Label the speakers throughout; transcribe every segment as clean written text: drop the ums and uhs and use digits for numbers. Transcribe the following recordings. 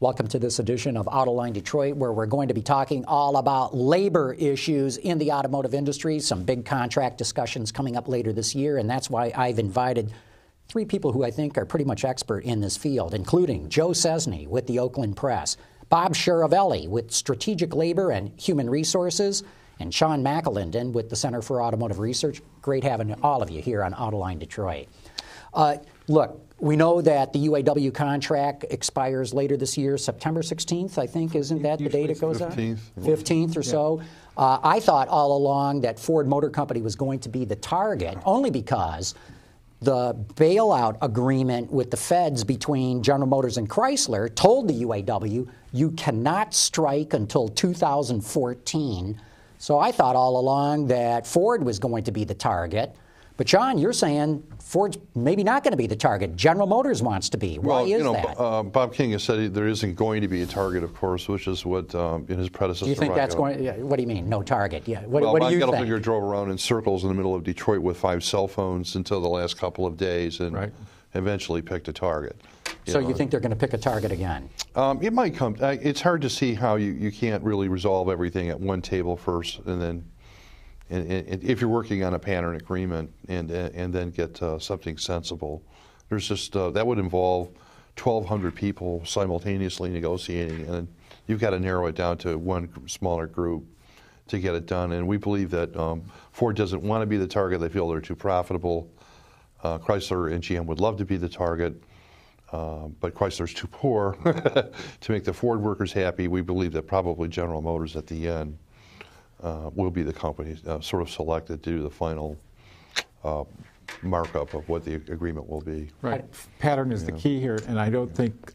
Speaker 1: Welcome to this edition of Autoline Detroit, where we're going to be talking all about labor issues in the automotive industry, some big contract discussions coming up later this year, and that's why I've invited three people who I think are pretty much expert in this field, including Joe Szczesny with the Oakland Press, Bob Chiaravalli with Strategic Labor and Human Resources, and Sean McAlinden with the Center for Automotive Research. Great having all of you here on Autoline Detroit. Look, we know that the UAW contract expires later this year, September 16th, I think. Isn't that the date it goes on? 15th or so. I thought all along that Ford Motor Company was going to be the target, only because the bailout agreement with the feds between General Motors and Chrysler told the UAW, you cannot strike until 2014. So I thought all along that Ford was going to be the target. But, John, you're saying Ford's maybe not going to be the target. General Motors wants to be. Why is that?
Speaker 2: Bob King has said there isn't going to be a target, of course, which is what in his predecessor.
Speaker 1: Do you think that's going? Yeah, what do you mean, no target? Yeah. What do you think?
Speaker 2: Bob Gelfinger drove around in circles in the middle of Detroit with 5 cell phones until the last couple of days, and eventually picked a target.
Speaker 1: So you think they're going to pick a target again?
Speaker 2: It might come. It's hard to see how you can't really resolve everything at one table first, and then. And if you're working on a pattern agreement and then get something sensible, there's just that would involve 1,200 people simultaneously negotiating, and you've got to narrow it down to one smaller group to get it done. And we believe that Ford doesn't want to be the target; they feel they're too profitable. Chrysler and GM would love to be the target, but Chrysler's too poor to make the Ford workers happy. We believe that probably General Motors at the end will be the company sort of selected to do the final markup of what the agreement will be.
Speaker 3: Right. Pattern is the key here, and I don't think,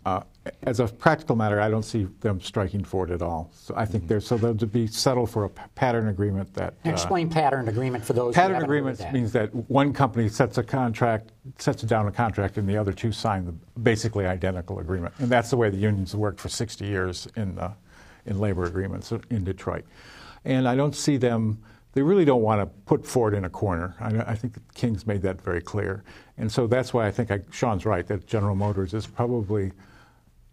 Speaker 3: as a practical matter, I don't see them striking Ford at all. So I think they'll be settled for a pattern agreement that.
Speaker 1: Explain pattern agreement for those.
Speaker 3: Pattern agreement means that one company sets down a contract, and the other two sign the basically identical agreement, and that's the way the unions have worked for 60 years in labor agreements in Detroit. And I don't see them, they really don't want to put Ford in a corner. I think King's made that very clear. And so that's why I think Sean's right, that General Motors is probably,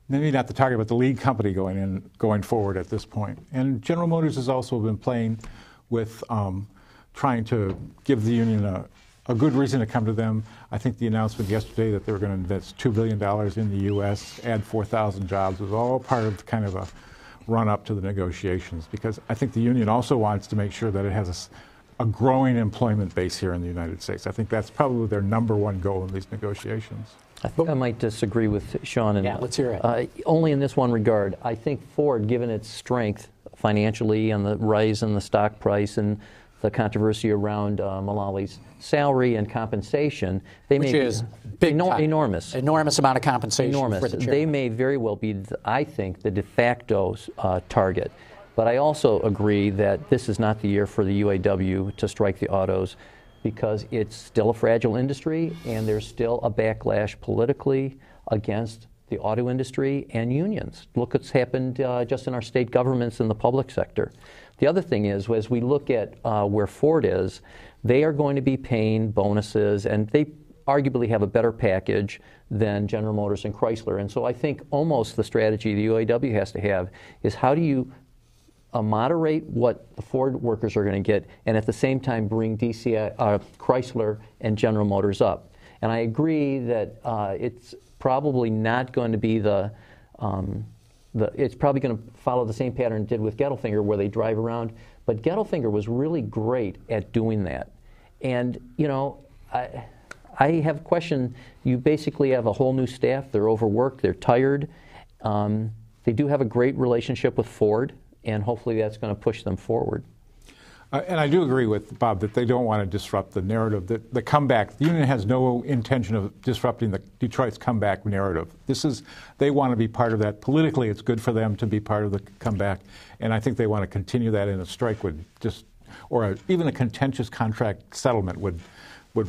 Speaker 3: maybe not the target, but the lead company going forward at this point. And General Motors has also been playing with trying to give the union a good reason to come to them. I think the announcement yesterday that they were going to invest $2 billion in the U.S., add 4,000 jobs, was all part of kind of a run up to the negotiations, because I think the union also wants to make sure that it has a growing employment base here in the United States. I think that's probably their number one goal in these negotiations.
Speaker 4: I think I might disagree with Sean.
Speaker 1: Yeah, let's hear it.
Speaker 4: Only in this one regard. I think Ford, given its strength financially and the rise in the stock price and the controversy around Mullally's salary and compensation,
Speaker 1: which is big
Speaker 4: enormous
Speaker 1: amount of compensation.
Speaker 4: Enormous.
Speaker 1: For the chairman.
Speaker 4: They may very well be, I think, the de facto target. But I also agree that this is not the year for the UAW to strike the autos, because it's still a fragile industry and there's still a backlash politically against the auto industry and unions. Look what's happened just in our state governments and the public sector. The other thing is, as we look at where Ford is, they are going to be paying bonuses, and they arguably have a better package than General Motors and Chrysler. And so I think almost the strategy the UAW has to have is, how do you moderate what the Ford workers are going to get, and at the same time bring Chrysler and General Motors up. And I agree that it's probably not going to be it's probably going to follow the same pattern it did with Gettelfinger, where they drive around. But Gettelfinger was really great at doing that. And, I have a question. You basically have a whole new staff. They're overworked. They're tired. They do have a great relationship with Ford, and hopefully that's going to push them forward.
Speaker 3: And I do agree with Bob that they don't want to disrupt the narrative. The comeback, the union has no intention of disrupting the Detroit's comeback narrative. They want to be part of that. Politically, it's good for them to be part of the comeback, and I think they want to continue that. And a strike would even a contentious contract settlement would would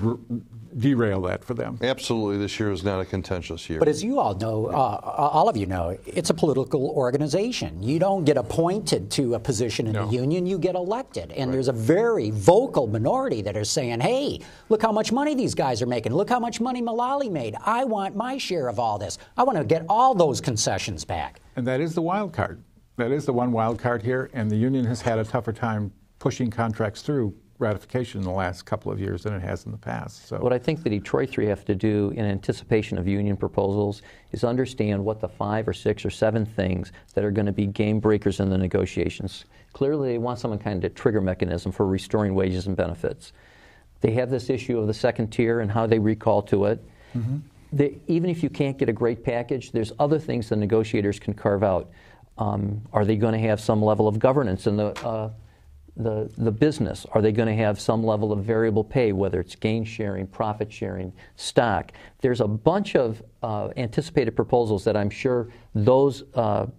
Speaker 3: derail that for them.
Speaker 2: Absolutely, this year is not a contentious year.
Speaker 1: But as you all know, all of you know, it's a political organization. You don't get appointed to a position in the union, you get elected. And there's a very vocal minority that are saying, hey, look how much money these guys are making. Look how much money Mullally made. I want my share of all this. I want to get all those concessions back.
Speaker 3: And that is the wild card. That is the one wild card here, and the union has had a tougher time pushing contracts through ratification in the last couple of years than it has in the past. So
Speaker 4: what I think the Detroit Three have to do in anticipation of union proposals is understand what the 5 or 6 or 7 things that are going to be game breakers in the negotiations. Clearly, they want some kind of trigger mechanism for restoring wages and benefits. They have this issue of the second tier and how they recall to it. Even if you can't get a great package, there's other things the negotiators can carve out. Are they going to have some level of governance in the business? Are they going to have some level of variable pay, whether it's gain sharing, profit sharing, stock? There's a bunch of anticipated proposals that I'm sure those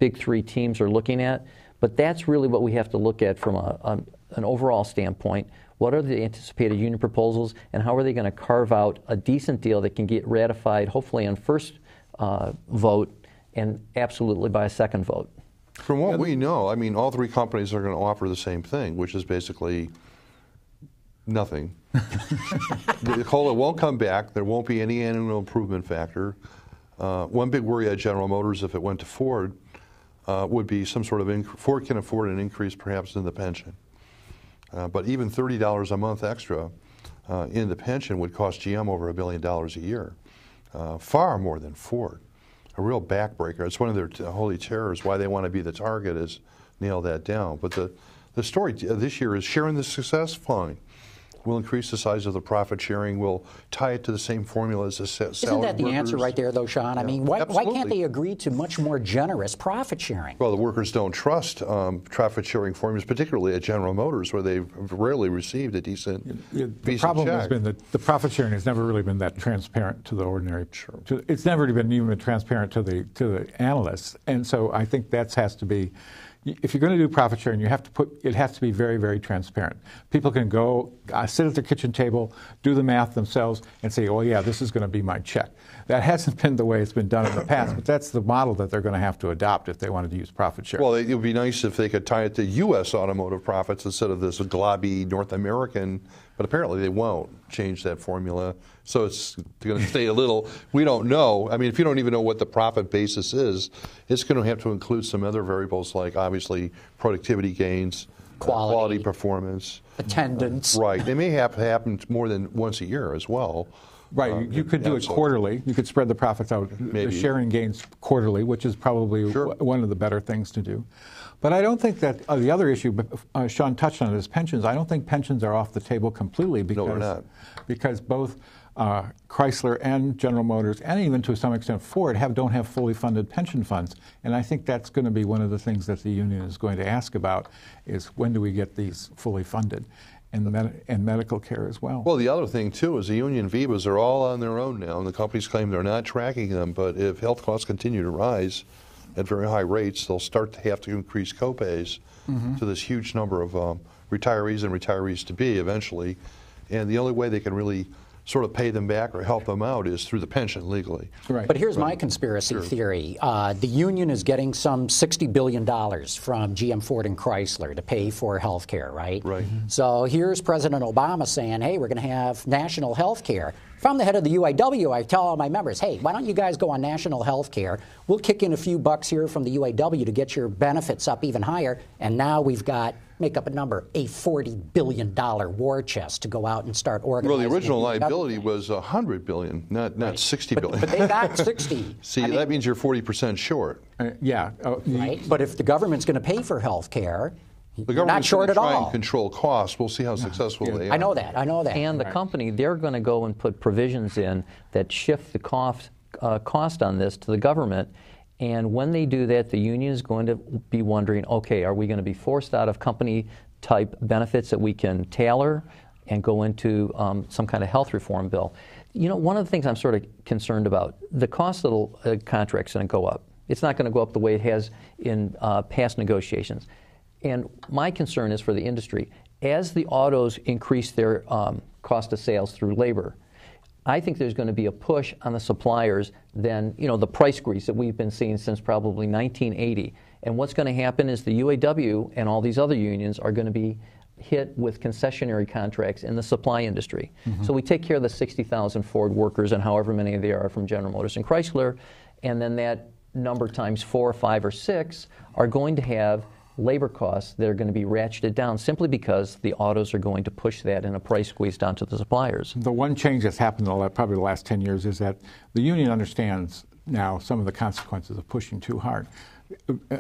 Speaker 4: big 3 teams are looking at, but that's really what we have to look at from an overall standpoint. What are the anticipated union proposals, and how are they going to carve out a decent deal that can get ratified, hopefully on first vote and absolutely by a second vote?
Speaker 2: From what we know, I mean, all 3 companies are going to offer the same thing, which is basically nothing. The COLA won't come back. There won't be any annual improvement factor. One big worry at General Motors, if it went to Ford, would be some sort of Ford can afford an increase perhaps in the pension. But even $30 a month extra in the pension would cost GM over $1 billion a year, far more than Ford. A real backbreaker. It's one of their holy terrors. Why they want to be the target is nail that down. But the story this year is sharing the success. Fine. We'll increase the size of the profit sharing. We'll tie it to the same formula as the salary
Speaker 1: Isn't that the
Speaker 2: workers.
Speaker 1: answer right there, though, Sean? I mean, why can't they agree to much more generous profit sharing?
Speaker 2: Well, the workers don't trust profit sharing formulas, particularly at General Motors, where they've rarely received a decent
Speaker 3: The problem has been that the profit sharing has never really been that transparent to the ordinary. It's never been even transparent to the analysts, and so I think that has to be. If you're going to do profit sharing, you have to it has to be very, very transparent. People can go sit at their kitchen table, do the math themselves, and say, "Oh yeah, this is going to be my check." That hasn't been the way it's been done in the past, but that's the model that they're going to have to adopt if they wanted to use profit sharing.
Speaker 2: Well, it would be nice if they could tie it to U.S. automotive profits instead of this globby North American, but apparently they won't change that formula. So it's going to stay a little, we don't know. I mean, if you don't even know what the profit basis is, it's going to have to include some other variables like obviously productivity gains, quality performance,
Speaker 1: attendance.
Speaker 2: Right. They may have to happen more than once a year as well.
Speaker 3: Right. You could do it quarterly. You could spread the profits out, the sharing gains quarterly, which is probably one of the better things to do. But I don't think that the other issue, Sean touched on it, is pensions. I don't think pensions are off the table completely because both Chrysler and General Motors, and even to some extent Ford, don't have fully funded pension funds. And I think that's going to be one of the things that the union is going to ask about is when do we get these fully funded, and medical care as well.
Speaker 2: Well, the other thing, too, is the union VIVAs are all on their own now, and the companies claim they're not tracking them. But if health costs continue to rise at very high rates, they'll start to have to increase copays to this huge number of retirees and retirees-to-be eventually. And the only way they can really sort of pay them back or help them out is through the pension legally.
Speaker 1: Right. But here's my conspiracy theory. The union is getting some $60 billion from GM, Ford, and Chrysler to pay for health care, right?
Speaker 2: Right.
Speaker 1: So here's President Obama saying, hey, we're going to have national health care. If I'm the head of the UAW, I tell all my members, hey, why don't you guys go on national health care? We'll kick in a few bucks here from the UAW to get your benefits up even higher, and now we've got, make up a number, a $40 billion war chest to go out and start organizing.
Speaker 2: Well, the original liability was $100 billion, not $60 billion.
Speaker 1: But they got 60.
Speaker 2: See, that means you're 40% short.
Speaker 1: Right. But if the government's going to pay for health care,
Speaker 2: the
Speaker 1: you're not short at all.
Speaker 2: Try and control costs. We'll see how successful they are.
Speaker 1: I know that.
Speaker 4: And the company, they're going to go and put provisions in that shift the cost on this to the government. And when they do that, the union is going to be wondering, okay, are we going to be forced out of company-type benefits that we can tailor and go into some kind of health reform bill? You know, one of the things I'm sort of concerned about, the cost of the contract's going to go up. It's not going to go up the way it has in past negotiations. And my concern is for the industry. As the autos increase their cost of sales through labor. I think there's going to be a push on the suppliers than, the price squeeze that we've been seeing since probably 1980. And what's going to happen is the UAW and all these other unions are going to be hit with concessionary contracts in the supply industry. So we take care of the 60,000 Ford workers and however many there are from General Motors and Chrysler, and then that number times 4, 5, or 6 are going to have labor costs that are going to be ratcheted down simply because the autos are going to push that in a price squeeze down to the suppliers.
Speaker 3: The one change that's happened in probably the last 10 years is that the union understands now some of the consequences of pushing too hard.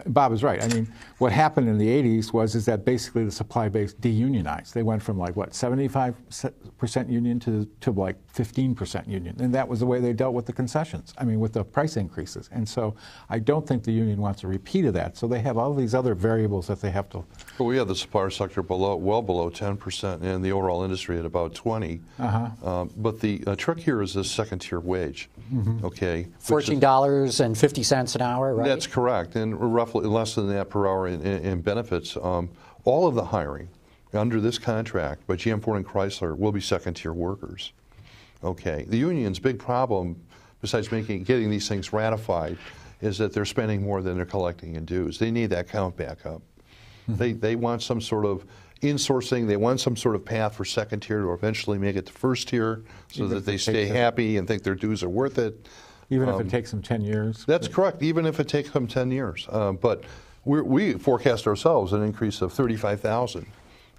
Speaker 3: Bob is right. I mean, what happened in the 80s is that basically the supply base deunionized. They went from 75% union to like 15% union. And that was the way they dealt with the concessions, with the price increases. And so I don't think the union wants a repeat of that. So they have all these other variables that they have to.
Speaker 2: Well, we have the supplier sector well below 10% and the overall industry at about 20. But the trick here is this second-tier wage. Okay,
Speaker 1: $14.50 an hour, right?
Speaker 2: That's correct, and roughly less than that per hour in benefits. All of the hiring under this contract by GM, Ford, and Chrysler will be second-tier workers. Okay, the union's big problem, besides getting these things ratified, is that they're spending more than they're collecting in dues. They need that count back up. They want some sort of insourcing. They want some sort of path for second tier to eventually make it to first tier so that they stay happy and think their dues are worth it.
Speaker 3: Even if it takes them 10 years?
Speaker 2: That's correct, even if it takes them 10 years. But we forecast ourselves an increase of 35,000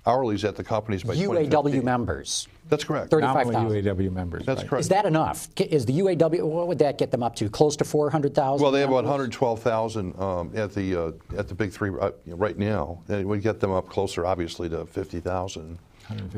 Speaker 2: hourlies at the companies by 2015.
Speaker 1: UAW members.
Speaker 2: That's correct.
Speaker 3: 35,000 UAW members.
Speaker 2: That's correct.
Speaker 1: Is that enough? Is the UAW, what would that get them up to? Close to 400,000?
Speaker 2: Well, they have about 112,000 at the big three right now. It would get them up closer, obviously, to 50,000.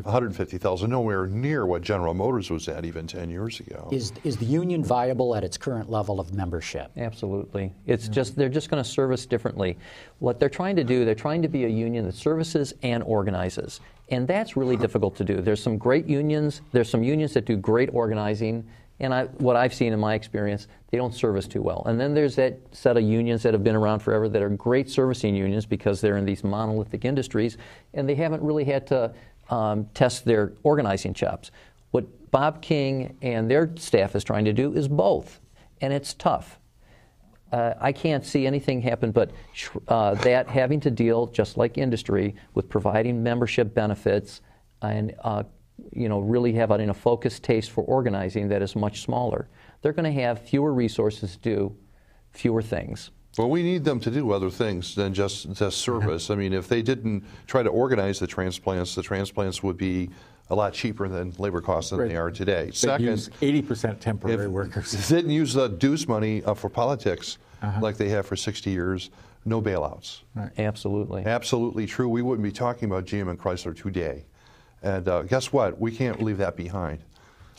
Speaker 2: 150,000, nowhere near what General Motors was at even 10 years ago.
Speaker 1: Is the union viable at its current level of membership?
Speaker 4: Absolutely. It's just they're just going to service differently. What they're trying to do, they're trying to be a union that services and organizes. And that's really difficult to do. There's some great unions. There's some unions that do great organizing. And what I've seen in my experience, they don't service too well. And then there's that set of unions that have been around forever that are great servicing unions because they're in these monolithic industries, and they haven't really had to test their organizing chops. What Bob King and their staff is trying to do is both, and it's tough. I can't see anything happen but that having to deal, just like industry, with providing membership benefits and really having a focused taste for organizing that is much smaller. They're going to have fewer resources to do fewer things.
Speaker 2: Well, we need them to do other things than just service. I mean, if they didn't try to organize the transplants would be a lot cheaper than labor costs than they are today.
Speaker 3: Second, use 80% temporary workers.
Speaker 2: If they didn't use the dues money for politics like they have for 60 years, no bailouts.
Speaker 3: Right.
Speaker 4: Absolutely.
Speaker 2: Absolutely true. We wouldn't be talking about GM and Chrysler today. And guess what? We can't leave that behind.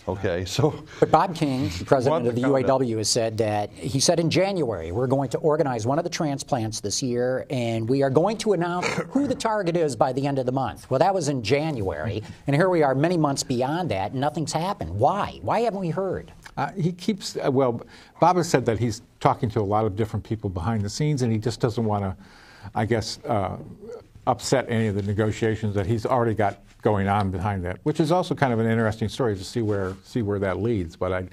Speaker 2: Okay, so.
Speaker 1: But Bob King, the president of the UAW, has said that, he said in January, we're going to organize one of the transplants this year, and we are going to announce who the target is by the end of the month. Well, that was in January, and here we are many months beyond that, and nothing's happened. Why? Why haven't we heard?
Speaker 3: He keeps, Bob has said that he's talking to a lot of different people behind the scenes, and he just doesn't want to, I guess, upset any of the negotiations that he's already got going on behind that, which is also kind of an interesting story to see where that leads. But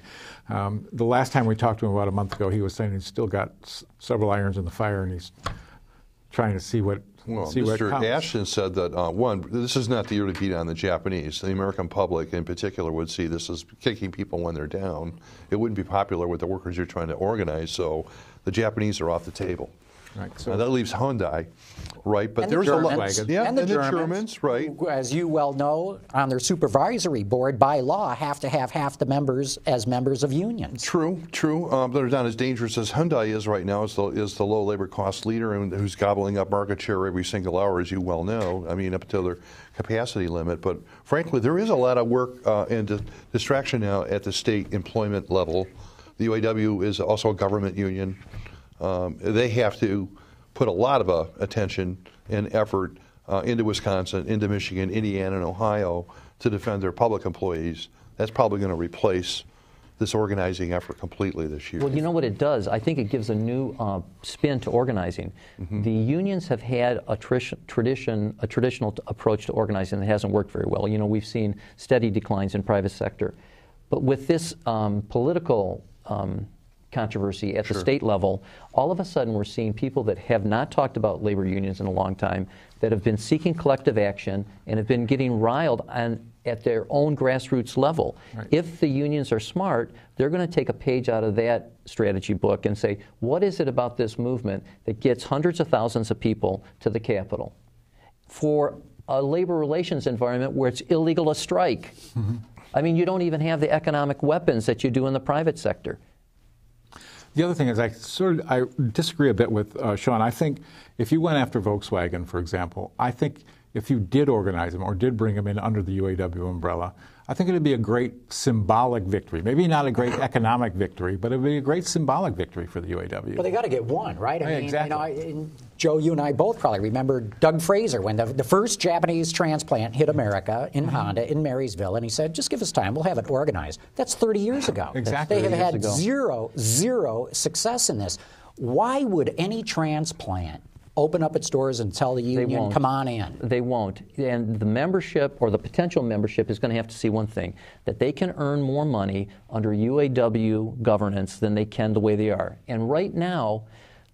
Speaker 3: the last time we talked to him about a month ago, he was saying he's still got several irons in the fire, and he's trying to see what.
Speaker 2: Well, Mr. Ashton said that, one, this is not the year to beat on the Japanese. The American public in particular would see this as kicking people when they're down. It wouldn't be popular with the workers you're trying to organize, so the Japanese are off the table.
Speaker 3: Right. So
Speaker 2: that leaves Hyundai, right? But
Speaker 1: and
Speaker 2: there's
Speaker 1: the
Speaker 2: a lot.
Speaker 1: Yeah,
Speaker 2: and the Germans, right?
Speaker 1: Who, as you well know, on their supervisory board, by law, have to have half the members as members of unions.
Speaker 2: True. They're not as dangerous as Hyundai is right now. Is the low labor cost leader and who's gobbling up market share every single hour, as you well know. I mean, up to their capacity limit. But frankly, there is a lot of work and distraction now at the state employment level. The UAW is also a government union. They have to put a lot of attention and effort into Wisconsin, into Michigan, Indiana, and Ohio to defend their public employees. That's probably going to replace this organizing effort completely this year.
Speaker 4: Well, you know what it does? I think it gives a new spin to organizing. The unions have had a traditional approach to organizing that hasn't worked very well. You know, we've seen steady declines in private sector. But with this political controversy at the state level, all of a sudden we're seeing people that have not talked about labor unions in a long time, that have been seeking collective action and have been getting riled at their own grassroots level. Right. If the unions are smart, they're going to take a page out of that strategy book and say, what is it about this movement that gets hundreds of thousands of people to the Capitol for a labor relations environment where it's illegal to strike? I mean, you don't even have the economic weapons that you do in the private sector.
Speaker 3: The other thing is I disagree a bit with Sean. I think if you went after Volkswagen, for example, I think if you did organize them or did bring them in under the UAW umbrella, I think it would be a great symbolic victory. Maybe not a great economic victory, but it would be a great symbolic victory for the UAW.
Speaker 1: Well, they got to get one, right? I mean,
Speaker 3: exactly.
Speaker 1: You know, Joe, you and I both probably remember Doug Fraser when the first Japanese transplant hit America in Honda in Marysville, and he said, just give us time, we'll have it organized. That's 30 years ago.
Speaker 3: Exactly.
Speaker 1: They have had zero success in this. Why would any transplant open up its doors and tell the union, come on in?
Speaker 4: They won't. And the membership or the potential membership is going to have to see one thing, that they can earn more money under UAW governance than they can the way they are. And right now,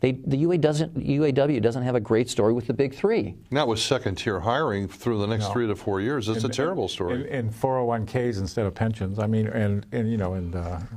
Speaker 4: the UAW doesn't have a great story with the big three.
Speaker 2: Not with second-tier hiring through the next 3 to 4 years. It's a terrible story.
Speaker 3: And 401ks instead of pensions. I mean,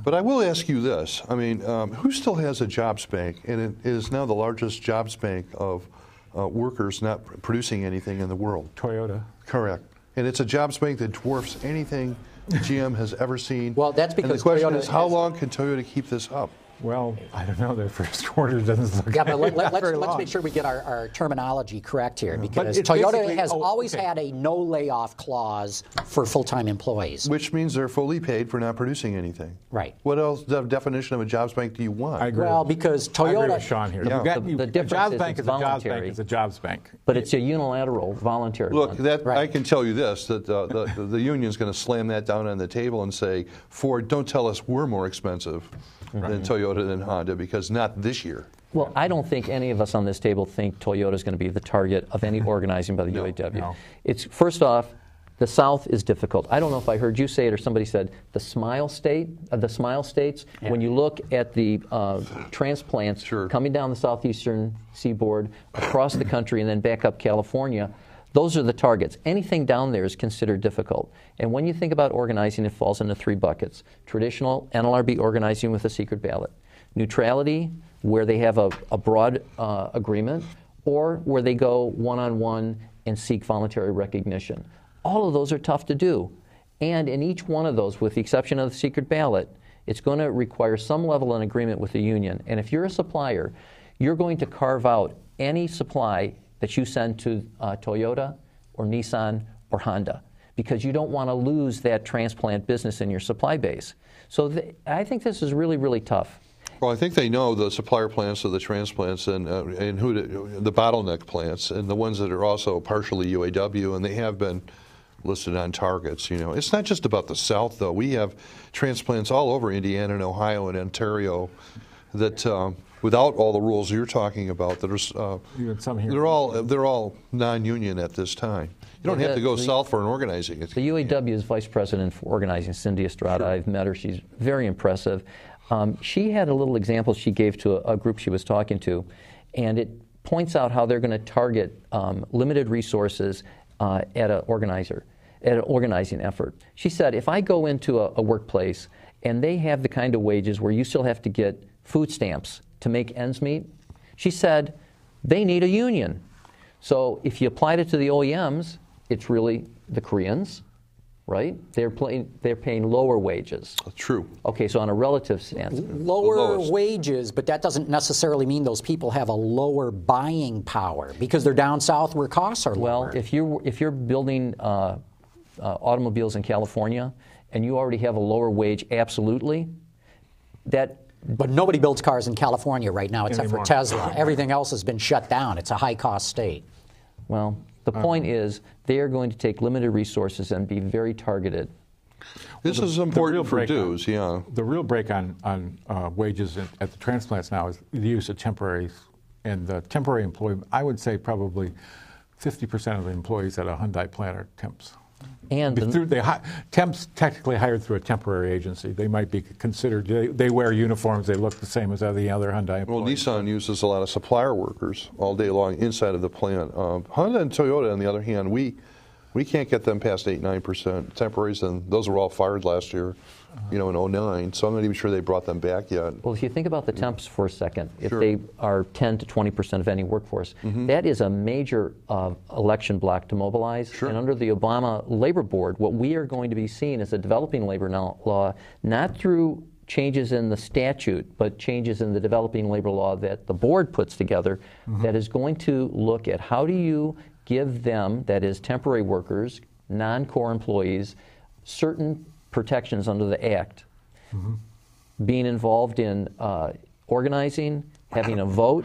Speaker 2: But I will ask you this. I mean, who still has a jobs bank, and it is now the largest jobs bank of workers not producing anything in the world?
Speaker 3: Toyota.
Speaker 2: Correct. And it's a jobs bank that dwarfs anything GM has ever seen.
Speaker 1: Well, that's because
Speaker 2: and the question is, how long can Toyota keep this up?
Speaker 3: Well, I don't know. Their first quarter doesn't look
Speaker 1: but let's make sure we get our terminology correct here, because
Speaker 3: it's
Speaker 1: Toyota has always had a no layoff clause for full-time employees.
Speaker 2: Which means they're fully paid for not producing anything.
Speaker 1: Right.
Speaker 2: What else, the definition of a jobs bank do you want?
Speaker 3: I agree.
Speaker 1: Well, because Toyota...
Speaker 3: I agree with Sean here.
Speaker 4: Yeah. The difference is
Speaker 3: it's voluntary. It's a jobs bank.
Speaker 4: But it's a unilateral, voluntary
Speaker 2: Look,
Speaker 4: one.
Speaker 2: I can tell you this, that the union's going to slam that down on the table and say, Ford, don't tell us we're more expensive than Toyota and Honda, because not this year.
Speaker 4: Well, I don't think any of us on this table think Toyota is going to be the target of any organizing by the UAW.
Speaker 3: No.
Speaker 4: It's, first off, the South is difficult. I don't know if I heard you say it or somebody said the smile states. Yeah. When you look at the transplants coming down the southeastern seaboard, across the country, and then back up California, those are the targets. Anything down there is considered difficult. And when you think about organizing, it falls into 3 buckets. Traditional NLRB organizing with a secret ballot. Neutrality, where they have a broad agreement, or where they go one-on-one and seek voluntary recognition. All of those are tough to do. And in each one of those, with the exception of the secret ballot, it's going to require some level of agreement with the union. And if you're a supplier, you're going to carve out any supply that you send to Toyota or Nissan or Honda, because you don't want to lose that transplant business in your supply base. So I think this is really, really tough.
Speaker 2: Well, I think they know the supplier plants of the transplants and who the bottleneck plants and the ones that are also partially UAW, and they have been listed on targets. You know, it's not just about the South, though. We have transplants all over Indiana and Ohio and Ontario that, without all the rules you're talking about, that are
Speaker 3: even some here.
Speaker 2: they're all non-union at this time. You don't have to go south for an organizing.
Speaker 4: The UAW's vice president for organizing, Cindy Estrada, I've met her. She's very impressive. She had a little example she gave to a group she was talking to, and it points out how they're going to target limited resources at an organizing effort. She said, if I go into a workplace and they have the kind of wages where you still have to get food stamps to make ends meet, she said, they need a union. So if you applied it to the OEMs, it's really the Koreans, right? They're paying lower wages.
Speaker 2: True.
Speaker 4: Okay, so on a relative stance.
Speaker 1: Lower wages, but that doesn't necessarily mean those people have a lower buying power, because they're down south where costs are lower.
Speaker 4: Well, if you're building automobiles in California and you already have a lower wage, absolutely, that.
Speaker 1: But nobody builds cars in California right now except for Tesla. Everything else has been shut down. It's a high-cost state.
Speaker 4: Well, the point is they are going to take limited resources and be very targeted.
Speaker 2: This is important for dues, yeah.
Speaker 3: The real break on wages at the transplants now is the use of temporaries. And the temporary employee, I would say probably 50% of the employees at a Hyundai plant are temps.
Speaker 4: And
Speaker 3: temps technically hired through a temporary agency. They might be considered, they wear uniforms, they look the same as the other Hyundai employees.
Speaker 2: Well, Nissan uses a lot of supplier workers all day long inside of the plant. Honda and Toyota, on the other hand, we can't get them past 8-9% temporaries, and those were all fired last year, in 2009. So I'm not even sure they brought them back yet.
Speaker 4: Well, if you think about the temps for a second, if
Speaker 2: Sure.
Speaker 4: they are 10 to 20% of any workforce, that is a major election block to mobilize.
Speaker 2: Sure.
Speaker 4: And under the Obama Labor Board, what we are going to be seeing is a developing labor law, not through changes in the statute, but changes in the developing labor law that the board puts together, that is going to look at how do you give them, that is temporary workers, non-core employees, certain protections under the Act. Being involved in organizing, having a vote.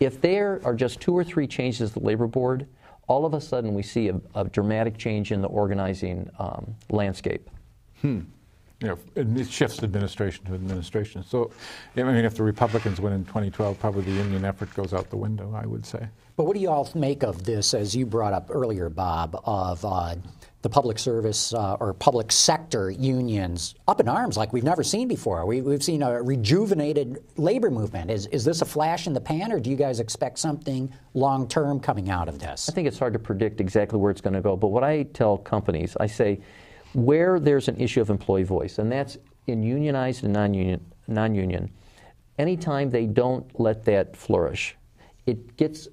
Speaker 4: If there are just 2 or 3 changes to the Labor Board, all of a sudden we see a dramatic change in the organizing landscape.
Speaker 3: And it shifts administration to administration. So, if the Republicans win in 2012, probably the union effort goes out the window, I would say.
Speaker 1: But what do you all make of this, as you brought up earlier, Bob, of the public service or public sector unions up in arms like we've never seen before? We've seen a rejuvenated labor movement. Is this a flash in the pan, or do you guys expect something long-term coming out of this?
Speaker 4: I think it's hard to predict exactly where it's going to go, but what I tell companies, I say, where there's an issue of employee voice, and that's in unionized and non-union, anytime they don't let that flourish, it gets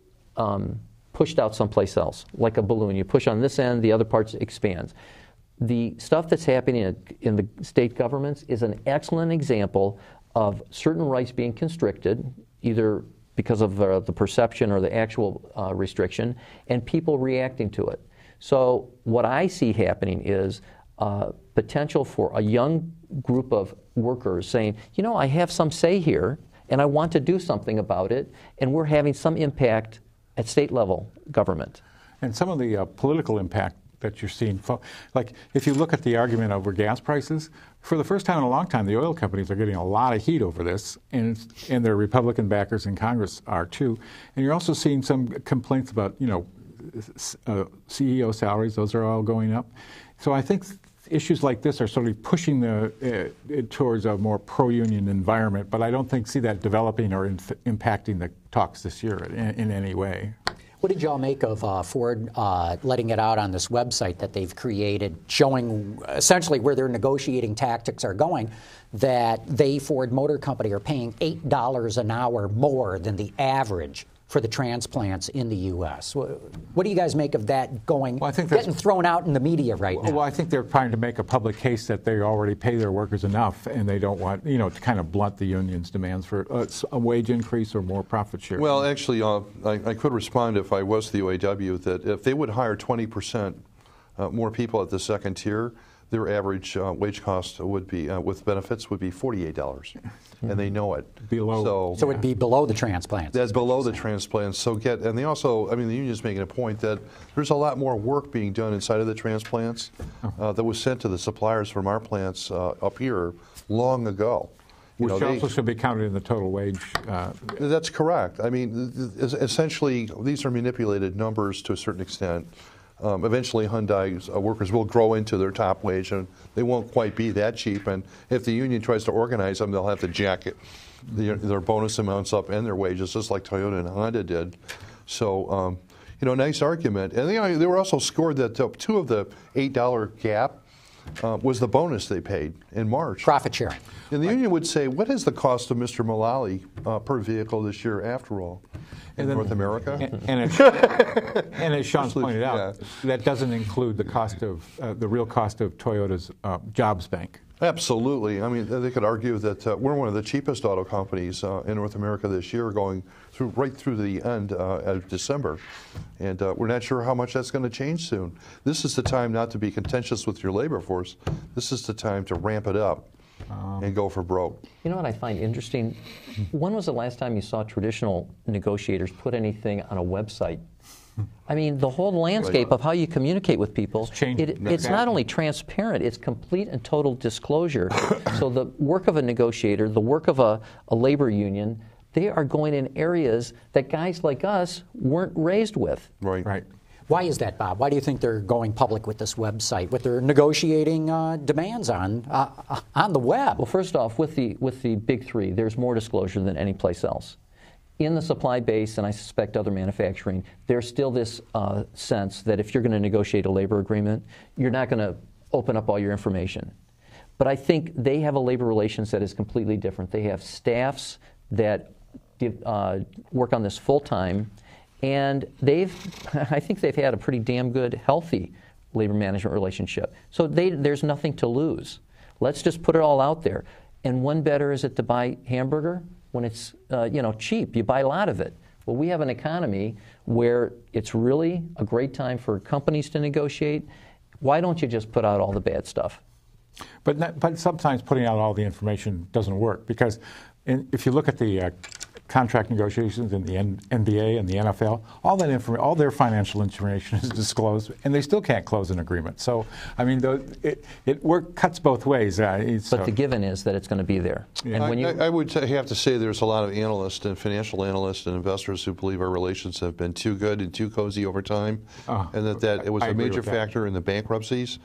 Speaker 4: pushed out someplace else, like a balloon. You push on this end, the other part expands. The stuff that's happening in the state governments is an excellent example of certain rights being constricted, either because of the perception or the actual restriction, and people reacting to it. So what I see happening is potential for a young group of workers saying, I have some say here, and I want to do something about it, and we're having some impact at state level government.
Speaker 3: And some of the political impact that you're seeing, like if you look at the argument over gas prices, for the first time in a long time, the oil companies are getting a lot of heat over this, and their Republican backers in Congress are too. And you're also seeing some complaints about, CEO salaries; those are all going up. So I think issues like this are sort of pushing towards a more pro-union environment, but I don't see that developing or impacting the talks this year in any way.
Speaker 1: What did y'all make of Ford letting it out on this website that they've created, showing essentially where their negotiating tactics are going, that they, Ford Motor Company, are paying $8 an hour more than the average for the transplants in the U.S. What do you guys make of that getting thrown out in the media right now?
Speaker 3: Well, I think they're trying to make a public case that they already pay their workers enough, and they don't want, to kind of blunt the union's demands for a wage increase or more profit share.
Speaker 2: Well, actually, I could respond if I was the UAW that if they would hire 20% more people at the second tier, their average wage cost would be, with benefits, would be $48, and they know it.
Speaker 3: Below.
Speaker 1: So it'd be below the transplants.
Speaker 2: That's below the transplants. So and they also, the union's making a point that there's a lot more work being done inside of the transplants that was sent to the suppliers from our plants up here long ago.
Speaker 3: Which also should be counted in the total wage.
Speaker 2: That's correct. Essentially, these are manipulated numbers to a certain extent. Eventually, Hyundai's workers will grow into their top wage, and they won't quite be that cheap. And if the union tries to organize them, they'll have to jack their bonus amounts up and their wages, just like Toyota and Honda did. So, nice argument. And they were also scored that 2 of the $8 gap was the bonus they paid in March.
Speaker 1: Profit sharing.
Speaker 2: And the union would say, what is the cost of Mr. Mullally per vehicle this year after all? In North America?
Speaker 3: And as Sean pointed out, that doesn't include the cost of the real cost of Toyota's jobs bank.
Speaker 2: Absolutely. They could argue that we're one of the cheapest auto companies in North America this year, going right through the end of December. And we're not sure how much that's going to change soon. This is the time not to be contentious with your labor force. This is the time to ramp it up and go for broke.
Speaker 4: You know what I find interesting? When was the last time you saw traditional negotiators put anything on a website I mean, the whole landscape of how you communicate with people, it's not only transparent, it's complete and total disclosure. So the work of a negotiator, the work of a labor union, they are going in areas that guys like us weren't raised with.
Speaker 3: Right.
Speaker 1: Why is that, Bob? Why do you think they're going public with this website, with their negotiating demands on the web?
Speaker 4: Well, first off, with the big three, there's more disclosure than any place else. In the supply base, and I suspect other manufacturing, there's still this sense that if you're going to negotiate a labor agreement, you're not going to open up all your information. But I think they have a labor relations that is completely different. They have staffs that work on this full time, and I think they've had a pretty damn good, healthy labor management relationship. So there's nothing to lose. Let's just put it all out there. And when better is it to buy hamburger? When it's cheap, you buy a lot of it. Well, we have an economy where it's really a great time for companies to negotiate. Why don't you just put out all the bad stuff?
Speaker 3: But sometimes putting out all the information doesn't work, because if you look at the contract negotiations in the NBA and the NFL, all that all their financial information is disclosed, and they still can't close an agreement. So, I mean, it cuts both ways.
Speaker 4: But the given is that it's going to be there.
Speaker 2: Yeah. And I would have to say there's a lot of analysts and financial analysts and investors who believe our relations have been too good and too cozy over time, and that it was a major factor in the bankruptcies.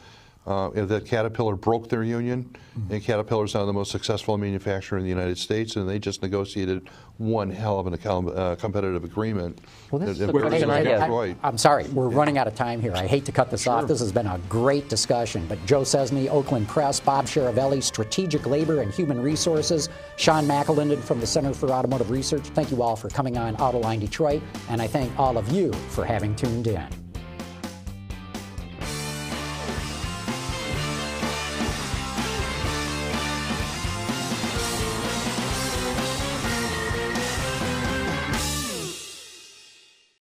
Speaker 2: That Caterpillar broke their union, and Caterpillar's now the most successful manufacturer in the United States, and they just negotiated one hell of a competitive agreement.
Speaker 4: Well, this is the question I have.
Speaker 1: I'm sorry, we're running out of time here. I hate to cut this off. This has been a great discussion, but Joe Szczesny, Oakland Press, Bob Chiaravalli, Strategic Labor and Human Resources, Sean McAlinden from the Center for Automotive Research, thank you all for coming on Autoline Detroit, and I thank all of you for having tuned in.